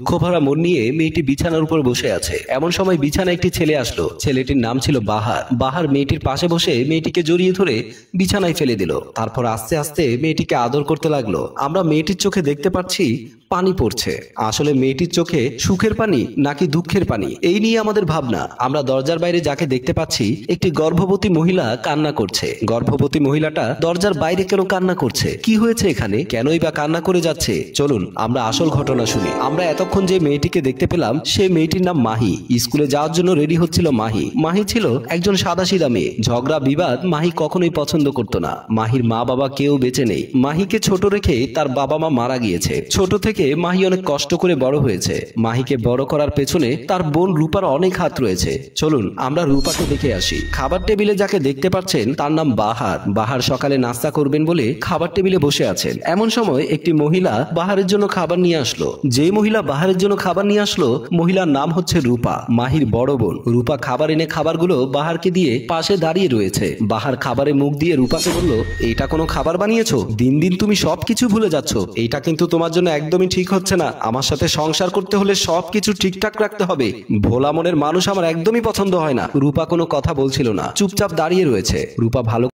দুঃখ ভরা মন নিয়ে মেয়েটি বিছানার উপর বসে আছে। এমন সময় বিছানায় একটি ছেলে আসলো। ছেলেটির নাম ছিল বাহার। বাহার মেয়েটির পাশে বসে মেয়েটিকে জড়িয়ে ধরে বিছানায় ফেলে দিল। তারপর আস্তে আস্তে মেয়েটিকে আদর করতে লাগলো। আমরা মেয়েটির চোখে দেখতে পাচ্ছি পানি পড়ছে। আসলে মেয়েটির চোখে সুখের পানি নাকি দুঃখের পানি, এই নিয়ে আমাদের ভাবনা। আমরা দরজার বাইরে যাকে দেখতে পাচ্ছি, একটি গর্ভবতী মহিলা কান্না করছে। গর্ভবতী মহিলাটা দরজার বাইরে কেন কান্না করছে? কি হয়েছে এখানে? কেনই বা কান্না করে যাচ্ছে? চলুন আমরা আসল ঘটনা শুনি। আমরা এতক্ষণ যে মেয়েটিকে দেখতে পেলাম, সেই মেয়েটির নাম মাহি। স্কুলে যাওয়ার জন্য রেডি হচ্ছিল মাহি। মাহি ছিল একজন সাদাসিধা মেয়ে। ঝগড়া বিবাদ মাহি কখনোই পছন্দ করতো না। মাহির মা বাবা কেউ বেঁচে নেই। মাহিকে ছোট রেখে তার বাবা মা মারা গিয়েছে। ছোট থেকে মাহি অনেক কষ্ট করে বড় হয়েছে। মাহিকে বড় করার পেছনে তার বোন রূপার অনেক হাত রয়েছে। চলুন আমরা রূপাকে দেখে আসি। খাবার টেবিলে যাকে দেখতে পাচ্ছেন তার নাম বাহার। বাহার সকালে নাস্তা করবেন বলে খাবার টেবিলে বসে আছেন। এমন সময় একটি মহিলা বাহারের জন্য খাবার নিয়ে আসলো। যে মহিলা বাহারের জন্য খাবার নিয়ে আসলো, মহিলার নাম হচ্ছে রূপা, মাহির বড় বোন। রূপা খাবার এনে খাবারগুলো বাহারকে দিয়ে পাশে দাঁড়িয়ে রয়েছে। বাহার খাবারে মুখ দিয়ে রূপাকে বলল, এটা কোনো খাবার বানিয়েছো? দিন দিন তুমি সবকিছু ভুলে যাচ্ছ। এটা কিন্তু তোমার জন্য একদমই ঠিক হচ্ছে না। আমার সাথে সংসার করতে হলে সবকিছু ঠিকঠাক রাখতে হবে। ভোলা মনের মানুষ আমার একদমই পছন্দ হয় না। রূপা কোনো কথা বলছিল না, চুপচাপ দাঁড়িয়ে রয়েছে। রূপা ভালো